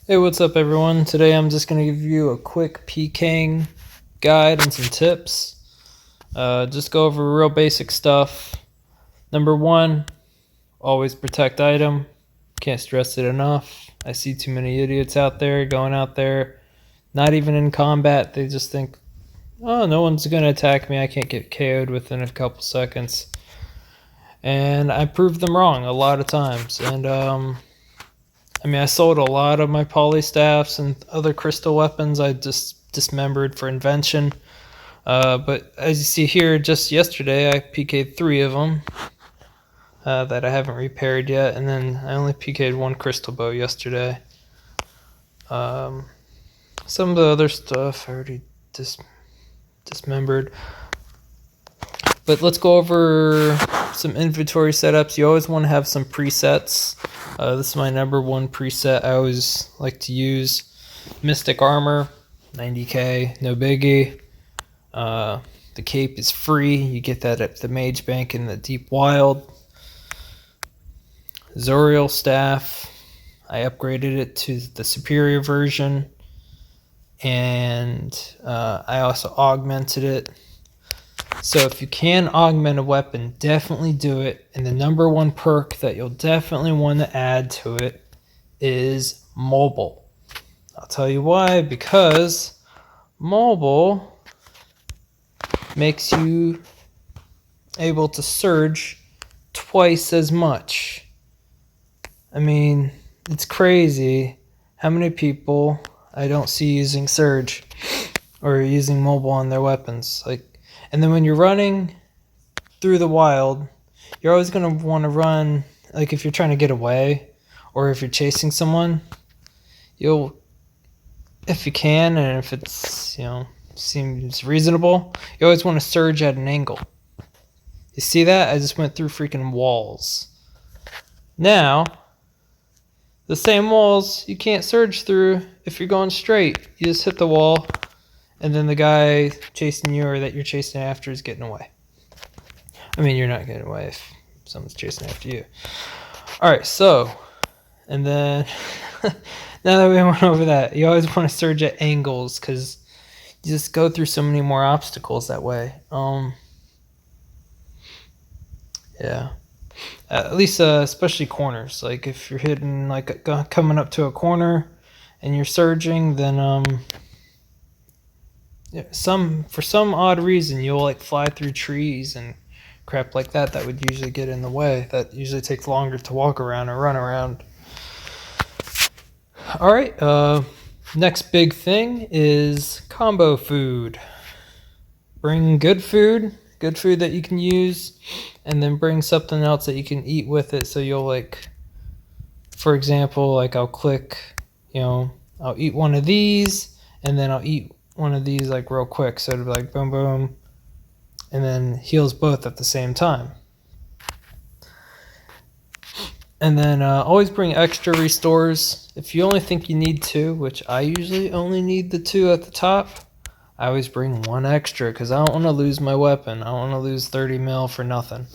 Hey, what's up everyone? Today I'm just going to give you a quick PKing guide and some tips. Just go over real basic stuff. Number one, always protect item. Can't stress it enough. I see too many idiots out there going out there, not even in combat. They just think, oh, no one's going to attack me. I can't get KO'd within a couple seconds. And I proved them wrong a lot of times. And I sold a lot of my poly staffs and other crystal weapons. I just dismembered for invention. But as you see here, just yesterday I PK'd 3 of them that I haven't repaired yet. And then I only PK'd 1 crystal bow yesterday. Some of the other stuff I already dismembered. But let's go over some inventory setups. You always want to have some presets. This is my number one preset I always like to use. Mystic Armor, 90k, no biggie. The cape is free. You get that at the Mage Bank in the Deep Wild. Zoriel Staff, I upgraded it to the superior version. And I also augmented it. So if you can augment a weapon, definitely do it. And the number one perk that you'll definitely want to add to it is mobile. I'll tell you why. Because mobile makes you able to surge twice as much. I mean, it's crazy how many people I don't see using surge or using mobile on their weapons. And then when you're running through the wild, you're always going to want to run, like if you're trying to get away or if you're chasing someone, if you can, and if it's, seems reasonable, you always want to surge at an angle. You see that? I just went through freaking walls. Now, the same walls you can't surge through if you're going straight. You just hit the wall. And then the guy chasing you or that you're chasing after is getting away. I mean, you're not getting away if someone's chasing after you. Alright, so, and then, now that we went over that, you always want to surge at angles because you just go through so many more obstacles that way. Yeah. At least, especially corners. Like, if you're hitting, like, coming up to a corner and you're surging, then, for some odd reason you'll like fly through trees and crap like that would usually get in the way. That usually takes longer to walk around or run around. Alright, next big thing is combo food. Bring good food that you can use, and then bring something else that you can eat with it. So you'll for example, I'll click, I'll eat one of these and then I'll eat one of these real quick, so it'll be like boom boom, and then heals both at the same time. And then always bring extra restores. If you only think you need 2, which I usually only need the 2 at the top, I always bring 1 extra because I don't want to lose my weapon. I don't want to lose 30 mil for nothing.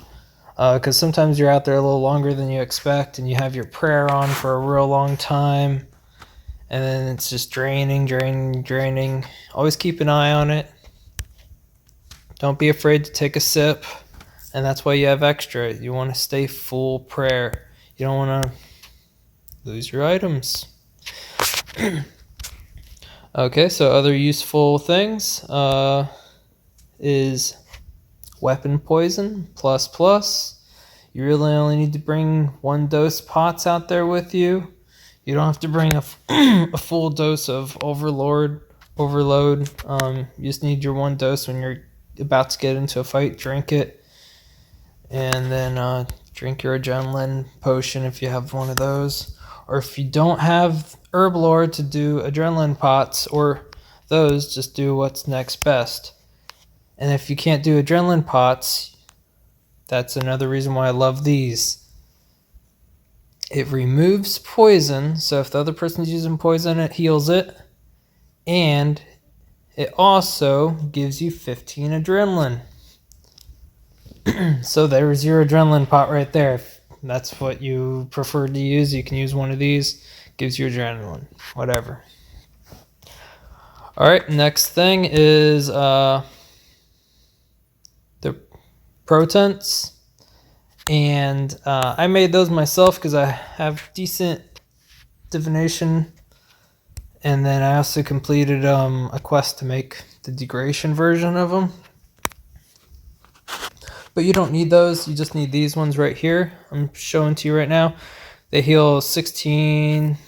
Because sometimes you're out there a little longer than you expect and you have your prayer on for a real long time. And then it's just draining. Always keep an eye on it. Don't be afraid to take a sip. And that's why you have extra. You want to stay full prayer. You don't want to lose your items. Okay, so other useful things is weapon poison plus. You really only need to bring 1 dose pots out there with you. You don't have to bring a full dose of overload. You just need your 1 dose when you're about to get into a fight. Drink it. And then drink your adrenaline potion if you have one of those. Or if you don't have herb lore to do adrenaline pots or those, just do what's next best. And if you can't do adrenaline pots, that's another reason why I love these. It removes poison, so if the other person's using poison, it heals it. And it also gives you 15 adrenaline. So there's your adrenaline pot right there. If that's what you prefer to use, you can use one of these. gives you adrenaline, whatever. All right, next thing is the Protents. And I made those myself because I have decent divination. And then I also completed a quest to make the degradation version of them. But you don't need those. You just need these ones right here. I'm showing to you right now. They heal 16,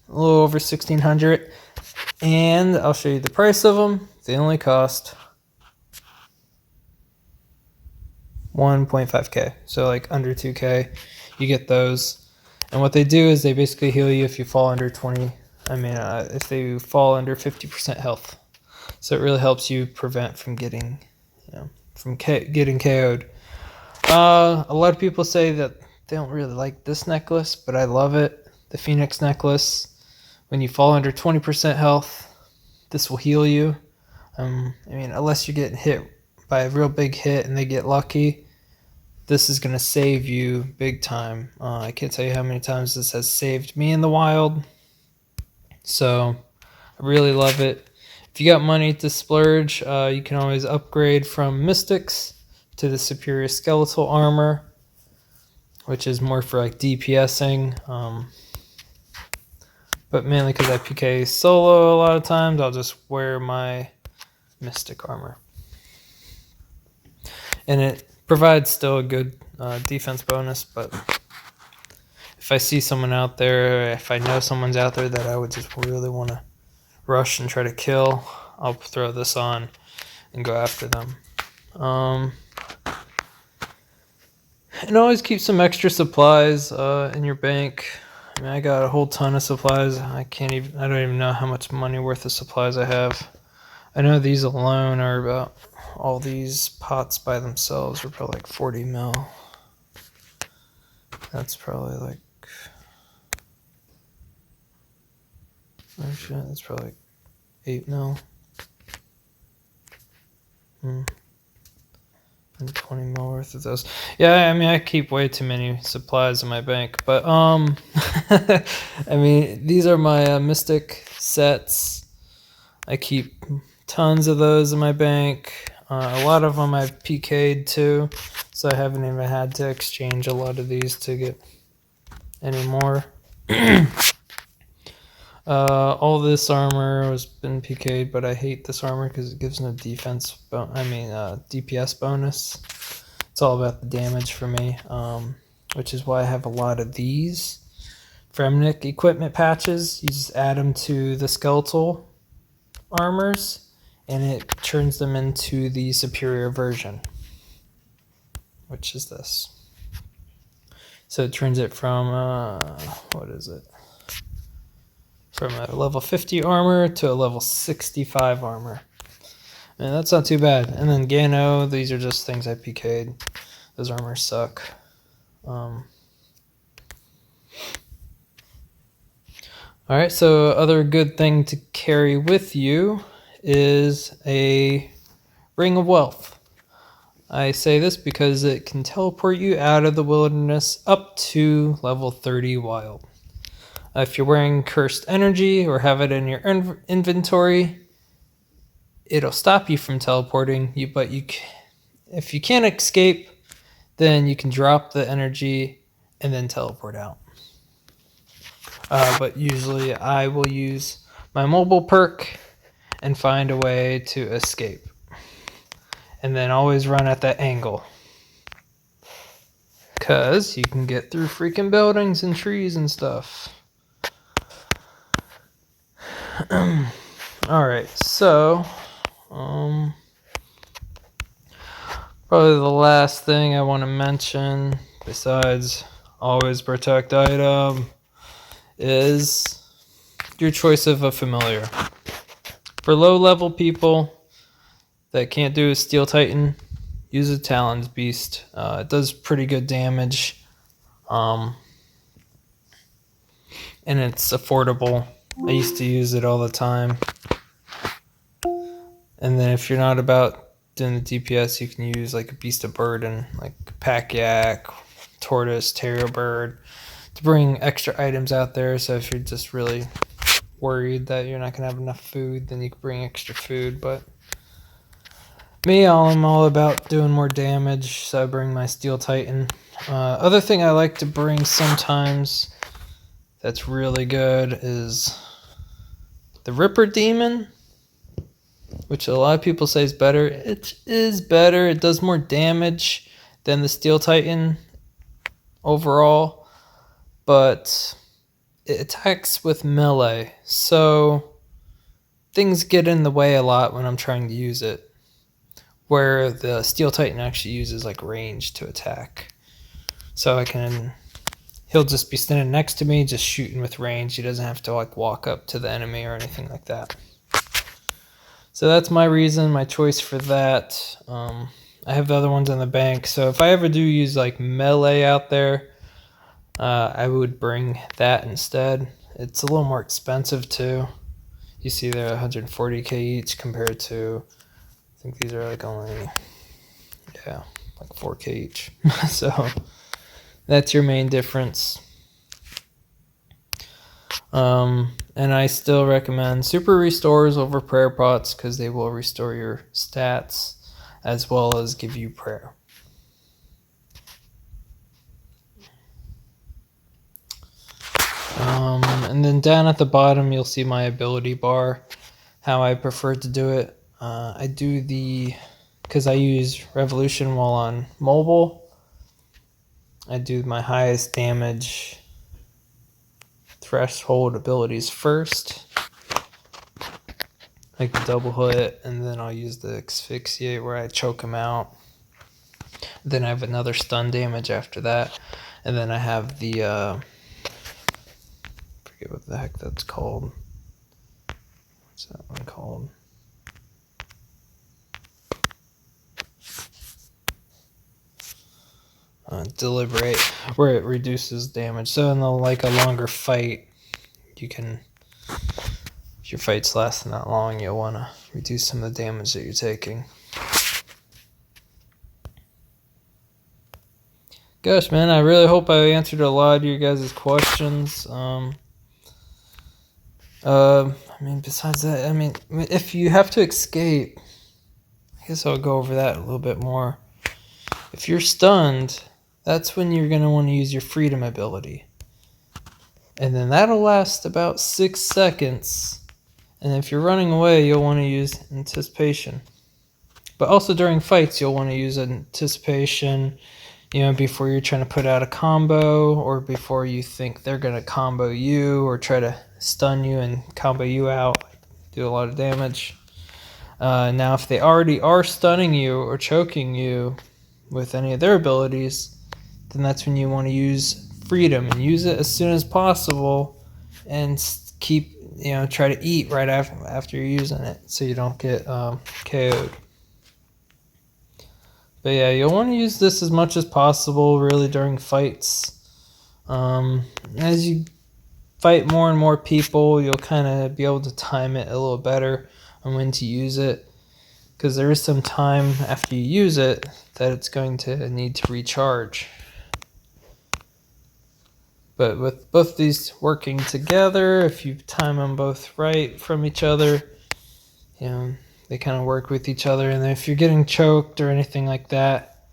a little over 1600. And I'll show you the price of them. They only cost 1.5k, so like under 2k. You get those, and what they do is they basically heal you if you fall under 20. If they fall under 50% health. So it really helps you prevent from getting, getting KO'd. A lot of people say that they don't really like this necklace, but I love it. The Phoenix necklace. When you fall under 20% health, this will heal you. Unless you get hit by a real big hit and they get lucky, this is going to save you big time. I can't tell you how many times this has saved me in the wild. So I really love it. If you got money to splurge, you can always upgrade from Mystics to the Superior Skeletal Armor, which is more for like DPSing. But mainly because I PK solo a lot of times, I'll just wear my Mystic Armor. And it provides still a good defense bonus, but if I see someone out there, if I know someone's out there that I would just really want to rush and try to kill, I'll throw this on and go after them. And always keep some extra supplies in your bank. I got a whole ton of supplies. I don't even know how much money worth of supplies I have. I know these alone are about, all these pots by themselves are probably like 40 mil. That's probably like, oh shit, that's probably like 8 mil. And 20 mil worth of those. Yeah, I keep way too many supplies in my bank, but these are my Mystic sets. I keep tons of those in my bank. A lot of them I've PK'd too, so I haven't even had to exchange a lot of these to get any more. All this armor has been PK'd, but I hate this armor because it gives no defense. DPS bonus. It's all about the damage for me, which is why I have a lot of these Fremnik equipment patches. You just add them to the skeletal armors, and it turns them into the superior version, which is this. So it turns it from from a level 50 armor to a level 65 armor. And that's not too bad. And then Gano, these are just things I PK'd. Those armors suck. Alright, so other good thing to carry with you is a Ring of Wealth. I say this because it can teleport you out of the wilderness up to level 30 wild. If you're wearing Cursed Energy or have it in your inventory, it'll stop you from teleporting. If you can't escape, then you can drop the energy and then teleport out. But usually I will use my mobile perk and find a way to escape. And then always run at that angle, because you can get through freaking buildings and trees and stuff. Alright, so probably the last thing I want to mention, besides always protect item, is your choice of a familiar. For low level people that can't do a Steel Titan, use a Talon's Beast. It does pretty good damage, and it's affordable. I used to use it all the time. And then if you're not about doing the DPS, you can use like a Beast of Burden, like Pack Yak, Tortoise, Terrier Bird. to bring extra items out there. So if you're just really worried that you're not gonna have enough food, then you can bring extra food. But me, I'm all about doing more damage, so I bring my Steel Titan. Other thing I like to bring sometimes that's really good is the Ripper Demon, which a lot of people say is better. It is better. It does more damage than the Steel Titan overall, but it attacks with melee, so things get in the way a lot when I'm trying to use it, where the Steel Titan actually uses like range to attack. So he'll just be standing next to me, just shooting with range. He doesn't have to like walk up to the enemy or anything like that. So that's my reason, my choice for that. I have the other ones in the bank, so if I ever do use like melee out there, I would bring that instead. It's a little more expensive too. You see they're 140k each compared to, I think these are like only, yeah, like 4k each. So that's your main difference. And I still recommend Super Restores over Prayer Pots because they will restore your stats as well as give you prayer. And then down at the bottom you'll see my ability bar, how I prefer to do it. I do because I use Revolution while on mobile, I do my highest damage threshold abilities first, like the double hit, and then I'll use the asphyxiate where I choke him out. Then I have another stun damage after that, and then I have the forget what the heck that's called. What's that one called? Deliberate, where it reduces damage. So in a longer fight, you can, if your fight's lasting that long, you'll want to reduce some of the damage that you're taking. Gosh, man, I really hope I answered a lot of your guys' questions. I mean, besides that, I mean, if you have to escape, I guess I'll go over that a little bit more. If you're stunned, that's when you're going to want to use your freedom ability. And then that'll last about 6 seconds. And if you're running away, you'll want to use anticipation. But also during fights, you'll want to use anticipation, you know, before you're trying to put out a combo, or before you think they're going to combo you or try to stun you and combo you out, do a lot of damage. Now, if they already are stunning you or choking you with any of their abilities, then that's when you want to use freedom and use it as soon as possible, and keep, you know, try to eat right after you're using it so you don't get KO'd. But yeah, you'll want to use this as much as possible really during fights. As you fight more and more people, you'll kind of be able to time it a little better on when to use it, because there is some time after you use it that it's going to need to recharge. But with both these working together, if you time them both right from each other, you know, they kind of work with each other. And if you're getting choked or anything like that,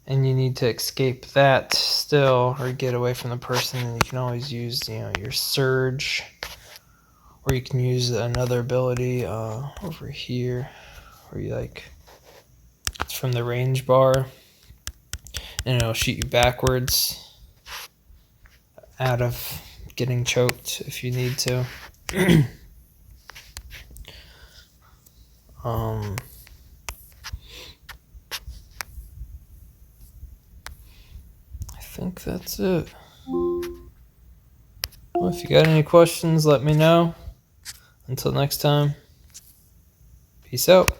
and you need to escape that still, or get away from the person, then you can always use, you know, your surge, or you can use another ability over here, where you it's from the range bar, and it'll shoot you backwards out of getting choked if you need to. I think that's it. Well, if you got any questions, let me know. Until next time, peace out.